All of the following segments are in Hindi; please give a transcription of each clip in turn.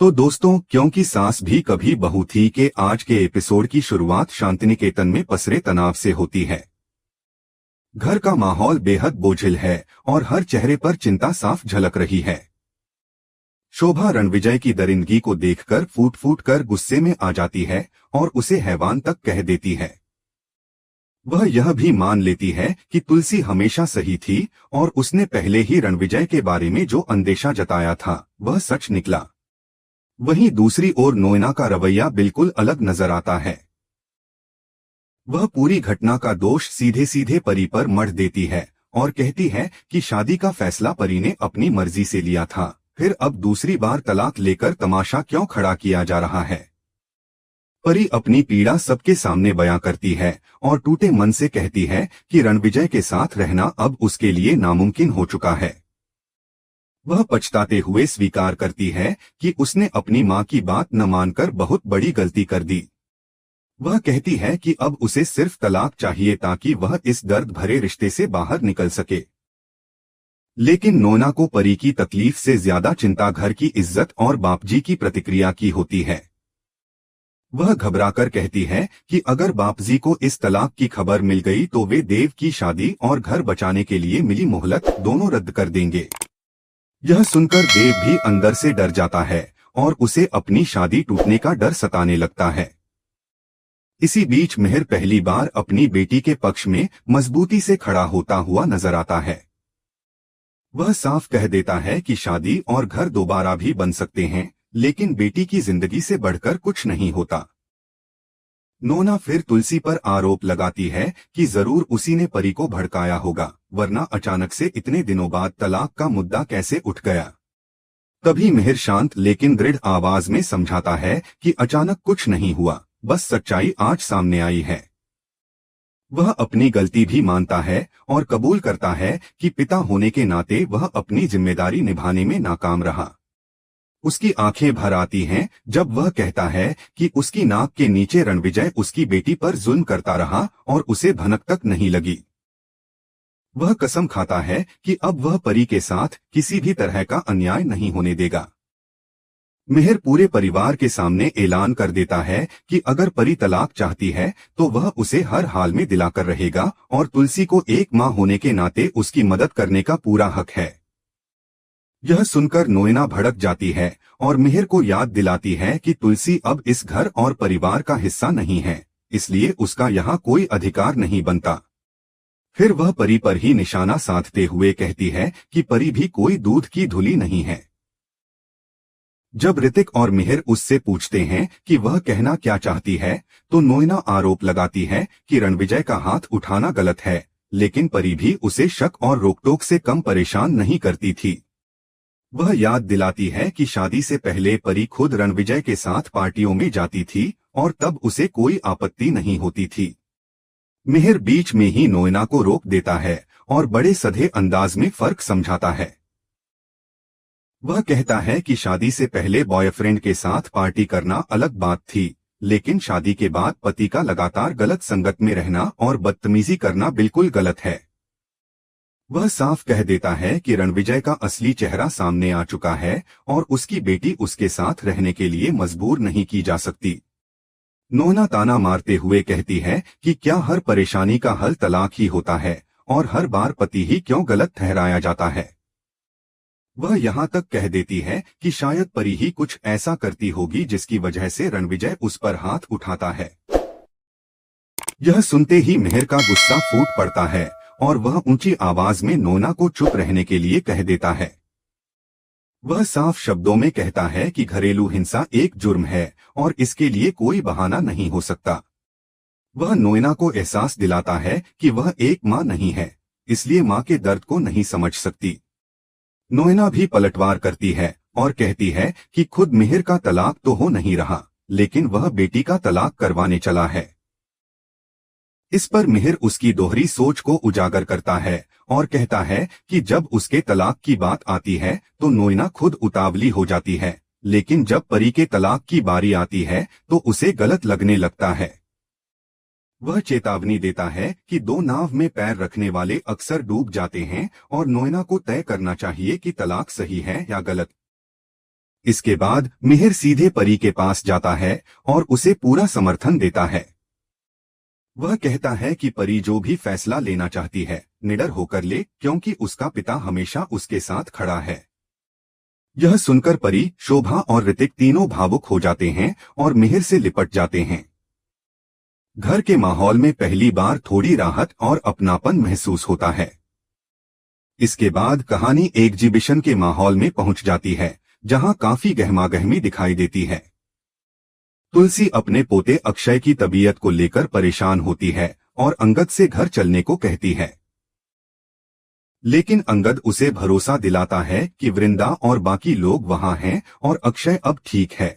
तो दोस्तों, क्योंकि सास भी कभी बहू थी के आज के एपिसोड की शुरुआत शांतिनिकेतन में पसरे तनाव से होती है। घर का माहौल बेहद बोझिल है और हर चेहरे पर चिंता साफ झलक रही है। शोभा रणविजय की दरिंदगी को देखकर फूट फूट कर गुस्से में आ जाती है और उसे हैवान तक कह देती है। वह यह भी मान लेती है कि तुलसी हमेशा सही थी और उसने पहले ही रणविजय के बारे में जो अंदेशा जताया था वह सच निकला। वहीं दूसरी ओर नोएना का रवैया बिल्कुल अलग नजर आता है। वह पूरी घटना का दोष सीधे सीधे परी पर मढ़ देती है और कहती है कि शादी का फैसला परी ने अपनी मर्जी से लिया था, फिर अब दूसरी बार तलाक लेकर तमाशा क्यों खड़ा किया जा रहा है। परी अपनी पीड़ा सबके सामने बयां करती है और टूटे मन से कहती है कि रणविजय के साथ रहना अब उसके लिए नामुमकिन हो चुका है। वह पछताते हुए स्वीकार करती है कि उसने अपनी मां की बात न मानकर बहुत बड़ी गलती कर दी। वह कहती है कि अब उसे सिर्फ तलाक चाहिए ताकि वह इस दर्द भरे रिश्ते से बाहर निकल सके। लेकिन नोना को परी की तकलीफ से ज्यादा चिंता घर की इज्जत और बापजी की प्रतिक्रिया की होती है। वह घबराकर कहती है कि अगर बापजी को इस तलाक की खबर मिल गई तो वे देव की शादी और घर बचाने के लिए मिली मोहलत दोनों रद्द कर देंगे। यह सुनकर देव भी अंदर से डर जाता है और उसे अपनी शादी टूटने का डर सताने लगता है। इसी बीच मिहिर पहली बार अपनी बेटी के पक्ष में मजबूती से खड़ा होता हुआ नजर आता है। वह साफ कह देता है कि शादी और घर दोबारा भी बन सकते हैं, लेकिन बेटी की जिंदगी से बढ़कर कुछ नहीं होता। नोना फिर तुलसी पर आरोप लगाती है कि जरूर उसी ने परी को भड़काया होगा, वरना अचानक से इतने दिनों बाद तलाक का मुद्दा कैसे उठ गया। तभी मिहिर शांत लेकिन दृढ़ आवाज में समझाता है कि अचानक कुछ नहीं हुआ, बस सच्चाई आज सामने आई है। वह अपनी गलती भी मानता है और कबूल करता है कि पिता होने के नाते वह अपनी जिम्मेदारी निभाने में नाकाम रहा। उसकी आंखें भर आती हैं जब वह कहता है कि उसकी नाक के नीचे रणविजय उसकी बेटी पर जुल्म करता रहा और उसे भनक तक नहीं लगी। वह कसम खाता है कि अब वह परी के साथ किसी भी तरह का अन्याय नहीं होने देगा। मिहिर पूरे परिवार के सामने ऐलान कर देता है कि अगर परी तलाक चाहती है तो वह उसे हर हाल में दिलाकर रहेगा और तुलसी को एक मां होने के नाते उसकी मदद करने का पूरा हक है। यह सुनकर नोएना भड़क जाती है और मिहिर को याद दिलाती है कि तुलसी अब इस घर और परिवार का हिस्सा नहीं है, इसलिए उसका यहाँ कोई अधिकार नहीं बनता। फिर वह परी पर ही निशाना साधते हुए कहती है कि परी भी कोई दूध की धुली नहीं है। जब ऋतिक और मिहिर उससे पूछते हैं कि वह कहना क्या चाहती है, तो नोएना आरोप लगाती है कि रणविजय का हाथ उठाना गलत है, लेकिन परी भी उसे शक और रोकटोक से कम परेशान नहीं करती थी। वह याद दिलाती है कि शादी से पहले परी खुद रणविजय के साथ पार्टियों में जाती थी और तब उसे कोई आपत्ति नहीं होती थी। मिहिर बीच में ही नोएना को रोक देता है और बड़े सधे अंदाज में फर्क समझाता है। वह कहता है कि शादी से पहले बॉयफ्रेंड के साथ पार्टी करना अलग बात थी, लेकिन शादी के बाद पति का लगातार गलत संगत में रहना और बदतमीजी करना बिल्कुल गलत है। वह साफ कह देता है कि रणविजय का असली चेहरा सामने आ चुका है और उसकी बेटी उसके साथ रहने के लिए मजबूर नहीं की जा सकती। नोना ताना मारते हुए कहती है कि क्या हर परेशानी का हल तलाक ही होता है और हर बार पति ही क्यों गलत ठहराया जाता है। वह यहाँ तक कह देती है कि शायद परी ही कुछ ऐसा करती होगी जिसकी वजह से रणविजय उस पर हाथ उठाता है। यह सुनते ही मिहिर का गुस्सा फूट पड़ता है और वह ऊंची आवाज में नोना को चुप रहने के लिए कह देता है। वह साफ शब्दों में कहता है कि घरेलू हिंसा एक जुर्म है और इसके लिए कोई बहाना नहीं हो सकता। वह नोएना को एहसास दिलाता है कि वह एक मां नहीं है, इसलिए मां के दर्द को नहीं समझ सकती। नोएना भी पलटवार करती है और कहती है कि खुद मिहिर का तलाक तो हो नहीं रहा, लेकिन वह बेटी का तलाक करवाने चला है। इस पर मिहिर उसकी दोहरी सोच को उजागर करता है और कहता है कि जब उसके तलाक की बात आती है तो नोएना खुद उतावली हो जाती है, लेकिन जब परी के तलाक की बारी आती है तो उसे गलत लगने लगता है। वह चेतावनी देता है कि दो नाव में पैर रखने वाले अक्सर डूब जाते हैं और नोएना को तय करना चाहिए कि तलाक सही है या गलत। इसके बाद मिहिर सीधे परी के पास जाता है और उसे पूरा समर्थन देता है। वह कहता है कि परी जो भी फैसला लेना चाहती है निडर होकर ले, क्योंकि उसका पिता हमेशा उसके साथ खड़ा है। यह सुनकर परी, शोभा और ऋतिक तीनों भावुक हो जाते हैं और मिहिर से लिपट जाते हैं। घर के माहौल में पहली बार थोड़ी राहत और अपनापन महसूस होता है। इसके बाद कहानी एग्जीबिशन के माहौल में पहुंच जाती है, जहां काफी गहमागहमी दिखाई देती है। तुलसी अपने पोते अक्षय की तबीयत को लेकर परेशान होती है और अंगद से घर चलने को कहती है, लेकिन अंगद उसे भरोसा दिलाता है कि वृंदा और बाकी लोग वहां हैं और अक्षय अब ठीक है।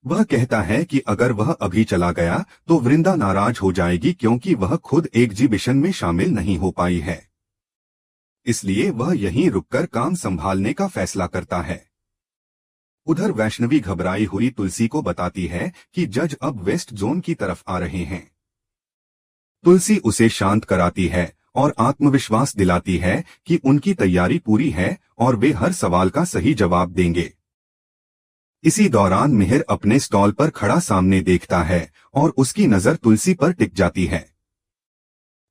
वह कहता है कि अगर वह अभी चला गया तो वृंदा नाराज हो जाएगी, क्योंकि वह खुद एग्जीबिशन में शामिल नहीं हो पाई है। इसलिए वह यहीं रुककर काम संभालने का फैसला करता है। उधर वैष्णवी घबराई हुई तुलसी को बताती है कि जज अब वेस्ट जोन की तरफ आ रहे हैं। तुलसी उसे शांत कराती है और आत्मविश्वास दिलाती है कि उनकी तैयारी पूरी है और वे हर सवाल का सही जवाब देंगे। इसी दौरान मिहिर अपने स्टॉल पर खड़ा सामने देखता है और उसकी नजर तुलसी पर टिक जाती है।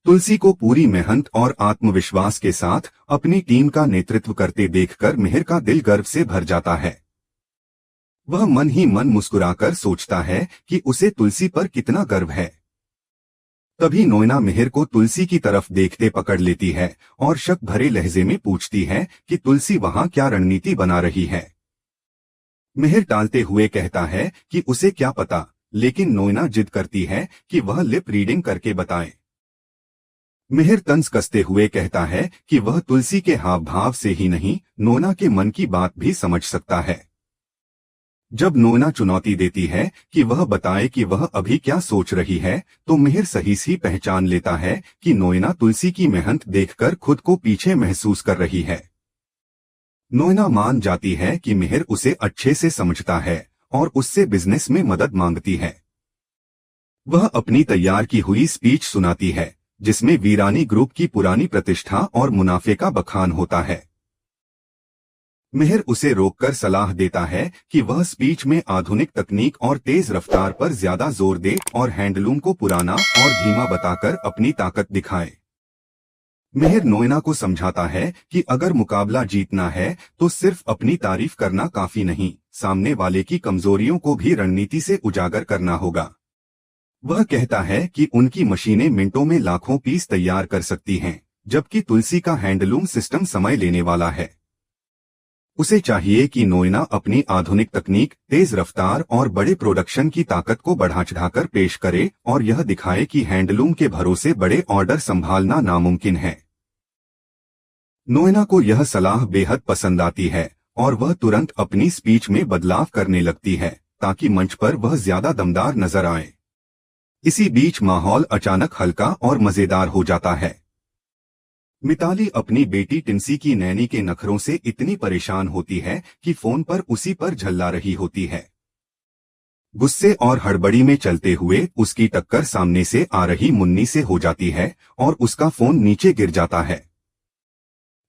तुलसी को पूरी मेहनत और आत्मविश्वास के साथ अपनी टीम का नेतृत्व करते देखकर मिहिर का दिल गर्व से भर जाता है। वह मन ही मन मुस्कुराकर सोचता है कि उसे तुलसी पर कितना गर्व है। तभी नोएना मिहिर को तुलसी की तरफ देखते पकड़ लेती है और शक भरे लहजे में पूछती है कि तुलसी वहां क्या रणनीति बना रही है। मिहिर टालते हुए कहता है कि उसे क्या पता, लेकिन नोएना जिद करती है कि वह लिप रीडिंग करके बताए। मिहिर तंज कसते हुए कहता है कि वह तुलसी के हाव भाव से ही नहीं, नोएना के मन की बात भी समझ सकता है। जब नोएना चुनौती देती है कि वह बताए कि वह अभी क्या सोच रही है, तो मिहिर सही सी पहचान लेता है कि नोएना तुलसी की मेहनत देखकर खुद को पीछे महसूस कर रही है। नोएना मान जाती है कि मिहिर उसे अच्छे से समझता है और उससे बिजनेस में मदद मांगती है। वह अपनी तैयार की हुई स्पीच सुनाती है, जिसमें वीरानी ग्रुप की पुरानी प्रतिष्ठा और मुनाफे का बखान होता है। मिहिर उसे रोककर सलाह देता है कि वह स्पीच में आधुनिक तकनीक और तेज रफ्तार पर ज्यादा जोर दे और हैंडलूम को पुराना और धीमा बताकर अपनी ताकत दिखाए। मिहिर नोएना को समझाता है कि अगर मुकाबला जीतना है तो सिर्फ अपनी तारीफ करना काफी नहीं, सामने वाले की कमजोरियों को भी रणनीति से उजागर करना होगा। वह कहता है कि उनकी मशीनें मिनटों में लाखों पीस तैयार कर सकती हैं, जबकि तुलसी का हैंडलूम सिस्टम समय लेने वाला है। उसे चाहिए कि नोएना अपनी आधुनिक तकनीक, तेज रफ्तार और बड़े प्रोडक्शन की ताकत को बढ़ा चढ़ाकर पेश करे और यह दिखाए कि हैंडलूम के भरोसे बड़े ऑर्डर संभालना नामुमकिन है। नोएना को यह सलाह बेहद पसंद आती है और वह तुरंत अपनी स्पीच में बदलाव करने लगती है, ताकि मंच पर वह ज्यादा दमदार नजर आए। इसी बीच माहौल अचानक हल्का और मजेदार हो जाता है। मिताली अपनी बेटी टिंसी की नैनी के नखरों से इतनी परेशान होती है कि फोन पर उसी पर झल्ला रही होती है। गुस्से और हड़बड़ी में चलते हुए उसकी टक्कर सामने से आ रही मुन्नी से हो जाती है और उसका फोन नीचे गिर जाता है।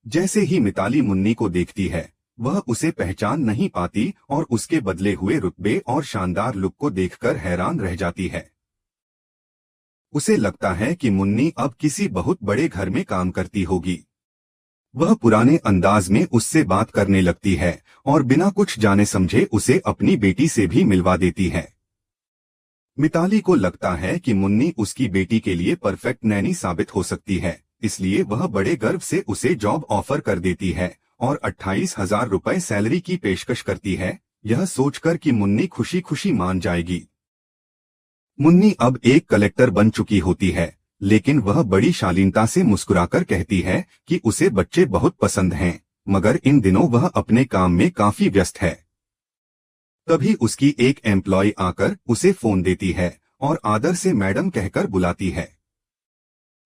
जैसे ही मिताली मुन्नी को देखती है, वह उसे पहचान नहीं पाती और उसके बदले हुए रुतबे और शानदार लुक को देखकर हैरान रह जाती है। उसे लगता है कि मुन्नी अब किसी बहुत बड़े घर में काम करती होगी। वह पुराने अंदाज में उससे बात करने लगती है और बिना कुछ जाने समझे उसे अपनी बेटी से भी मिलवा देती है। मिताली को लगता है कि मुन्नी उसकी बेटी के लिए परफेक्ट नैनी साबित हो सकती है, इसलिए वह बड़े गर्व से उसे जॉब ऑफर कर देती है और 28,000 रुपए सैलरी की पेशकश करती है, यह सोचकर कि मुन्नी खुशी खुशी मान जाएगी। मुन्नी अब एक कलेक्टर बन चुकी होती है, लेकिन वह बड़ी शालीनता से मुस्कुराकर कहती है कि उसे बच्चे बहुत पसंद हैं, मगर इन दिनों वह अपने काम में काफी व्यस्त है। तभी उसकी एक एम्प्लॉय आकर उसे फोन देती है और आदर से मैडम कहकर बुलाती है।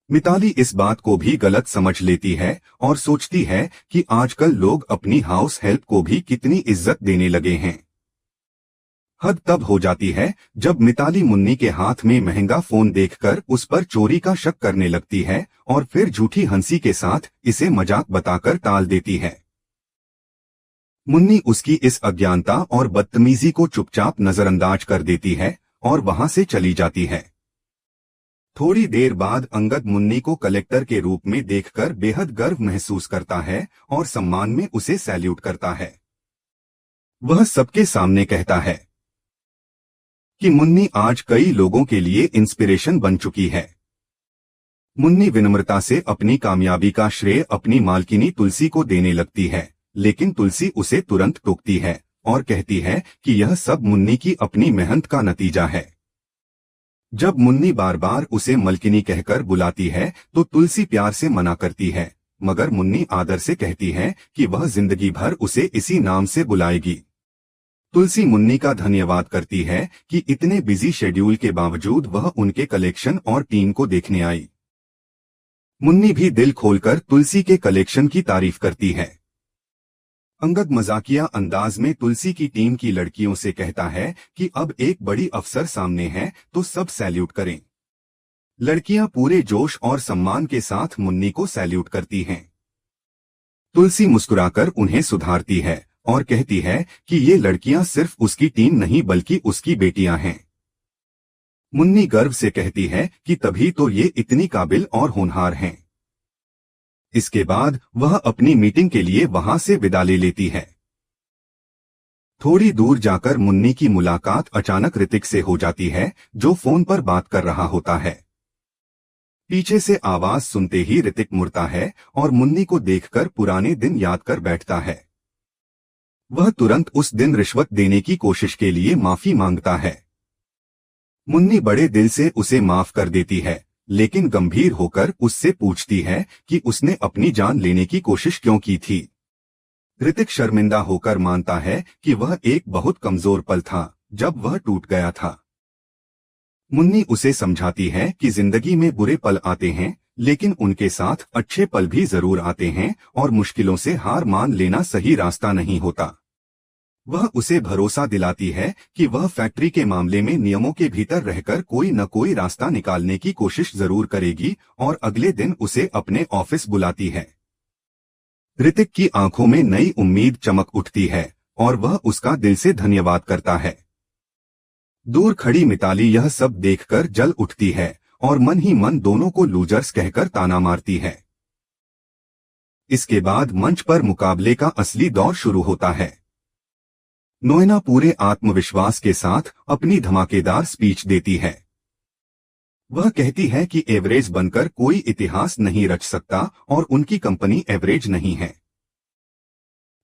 मिताली इस बात को भी गलत समझ लेती है और सोचती है कि आजकल लोग अपनी हाउस हेल्प को भी कितनी इज्जत देने लगे हैं। हद तब हो जाती है जब मिताली मुन्नी के हाथ में महंगा फोन देखकर उस पर चोरी का शक करने लगती है और फिर झूठी हंसी के साथ इसे मजाक बताकर टाल देती है। मुन्नी उसकी इस अज्ञानता और बदतमीजी को चुपचाप नजरअंदाज कर देती है और वहां से चली जाती है। थोड़ी देर बाद अंगद मुन्नी को कलेक्टर के रूप में देखकर बेहद गर्व महसूस करता है और सम्मान में उसे सैल्यूट करता है। वह सबके सामने कहता है कि मुन्नी आज कई लोगों के लिए इंस्पिरेशन बन चुकी है। मुन्नी विनम्रता से अपनी कामयाबी का श्रेय अपनी मालकिनी तुलसी को देने लगती है, लेकिन तुलसी उसे तुरंत टोकती है और कहती है कि यह सब मुन्नी की अपनी मेहनत का नतीजा है। जब मुन्नी बार बार उसे मलकिनी कहकर बुलाती है तो तुलसी प्यार से मना करती है, मगर मुन्नी आदर से कहती है कि वह जिंदगी भर उसे इसी नाम से बुलाएगी। तुलसी मुन्नी का धन्यवाद करती है कि इतने बिजी शेड्यूल के बावजूद वह उनके कलेक्शन और टीम को देखने आई। मुन्नी भी दिल खोलकर तुलसी के कलेक्शन की तारीफ करती है। अंगद मजाकिया अंदाज में तुलसी की टीम की लड़कियों से कहता है कि अब एक बड़ी अफसर सामने है तो सब सैल्यूट करें। लड़कियां पूरे जोश और सम्मान के साथ मुन्नी को सैल्यूट करती हैं। तुलसी मुस्कुराकर उन्हें सुधारती है और कहती है कि ये लड़कियां सिर्फ उसकी टीम नहीं बल्कि उसकी बेटियां हैं। मुन्नी गर्व से कहती है कि तभी तो ये इतनी काबिल और होनहार हैं। इसके बाद वह अपनी मीटिंग के लिए वहां से विदा ले लेती है। थोड़ी दूर जाकर मुन्नी की मुलाकात अचानक ऋतिक से हो जाती है, जो फोन पर बात कर रहा होता है। पीछे से आवाज सुनते ही ऋतिक मुड़ता है और मुन्नी को देखकर पुराने दिन याद कर बैठता है। वह तुरंत उस दिन रिश्वत देने की कोशिश के लिए माफी मांगता है। मुन्नी बड़े दिल से उसे माफ कर देती है, लेकिन गंभीर होकर उससे पूछती है कि उसने अपनी जान लेने की कोशिश क्यों की थी। ऋतिक शर्मिंदा होकर मानता है कि वह एक बहुत कमजोर पल था जब वह टूट गया था। मुन्नी उसे समझाती है कि जिंदगी में बुरे पल आते हैं, लेकिन उनके साथ अच्छे पल भी जरूर आते हैं और मुश्किलों से हार मान लेना सही रास्ता नहीं होता। वह उसे भरोसा दिलाती है कि वह फैक्ट्री के मामले में नियमों के भीतर रहकर कोई न कोई रास्ता निकालने की कोशिश जरूर करेगी और अगले दिन उसे अपने ऑफिस बुलाती है। ऋतिक की आंखों में नई उम्मीद चमक उठती है और वह उसका दिल से धन्यवाद करता है। दूर खड़ी मिताली यह सब देखकर जल उठती है और मन ही मन दोनों को लूजर्स कहकर ताना मारती है। इसके बाद मंच पर मुकाबले का असली दौर शुरू होता है। नोएना पूरे आत्मविश्वास के साथ अपनी धमाकेदार स्पीच देती है। वह कहती है कि एवरेज बनकर कोई इतिहास नहीं रच सकता और उनकी कंपनी एवरेज नहीं है।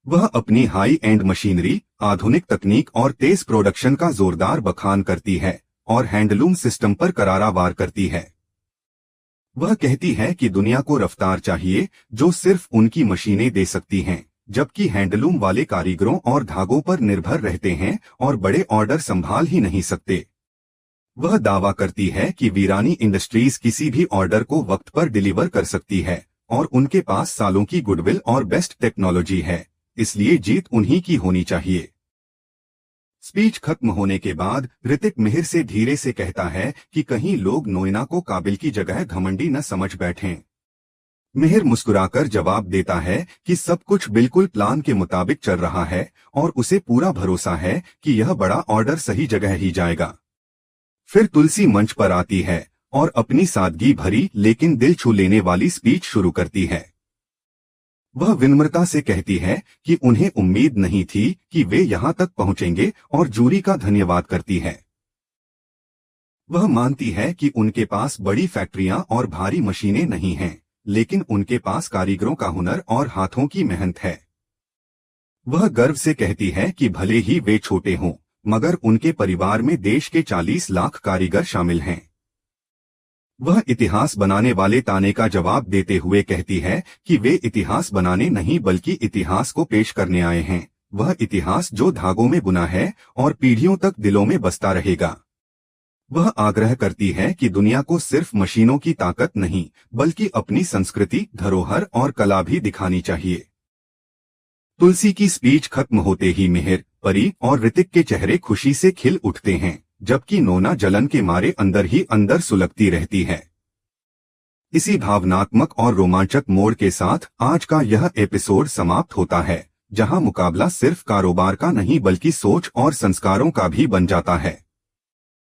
वह अपनी हाई एंड मशीनरी, आधुनिक तकनीक और तेज प्रोडक्शन का जोरदार बखान करती है और हैंडलूम सिस्टम पर करारा वार करती है। वह कहती है कि दुनिया को रफ्तार चाहिए जो सिर्फ उनकी मशीनें दे सकती हैं, जबकि हैंडलूम वाले कारीगरों और धागों पर निर्भर रहते हैं और बड़े ऑर्डर संभाल ही नहीं सकते। वह दावा करती है कि वीरानी इंडस्ट्रीज किसी भी ऑर्डर को वक्त पर डिलीवर कर सकती है और उनके पास सालों की गुडविल और बेस्ट टेक्नोलॉजी है, इसलिए जीत उन्हीं की होनी चाहिए। स्पीच खत्म होने के बाद ऋतिक मिहिर से धीरे से कहता है कि कहीं लोग नोएना को काबिल की जगह घमंडी न समझ बैठें। मिहिर मुस्कुराकर जवाब देता है कि सब कुछ बिल्कुल प्लान के मुताबिक चल रहा है और उसे पूरा भरोसा है कि यह बड़ा ऑर्डर सही जगह ही जाएगा। फिर तुलसी मंच पर आती है और अपनी सादगी भरी लेकिन दिल छू लेने वाली स्पीच शुरू करती है। वह विनम्रता से कहती है कि उन्हें उम्मीद नहीं थी कि वे यहां तक पहुंचेंगे और जूरी का धन्यवाद करती है। वह मानती है कि उनके पास बड़ी फैक्ट्रियां और भारी मशीनें नहीं हैं, लेकिन उनके पास कारीगरों का हुनर और हाथों की मेहनत है। वह गर्व से कहती है कि भले ही वे छोटे हों, मगर उनके परिवार में देश के 40 लाख कारीगर शामिल हैं। वह इतिहास बनाने वाले ताने का जवाब देते हुए कहती है कि वे इतिहास बनाने नहीं बल्कि इतिहास को पेश करने आए हैं, वह इतिहास जो धागों में बुना है और पीढ़ियों तक दिलों में बसता रहेगा। वह आग्रह करती है कि दुनिया को सिर्फ मशीनों की ताकत नहीं बल्कि अपनी संस्कृति, धरोहर और कला भी दिखानी चाहिए। तुलसी की स्पीच खत्म होते ही मिहिर, परी और ऋतिक के चेहरे खुशी से खिल उठते हैं, जबकि नोना जलन के मारे अंदर ही अंदर सुलगती रहती है। इसी भावनात्मक और रोमांचक मोड़ के साथ आज का यह एपिसोड समाप्त होता है। जहां मुकाबला सिर्फ कारोबार का नहीं बल्कि सोच और संस्कारों का भी बन जाता है।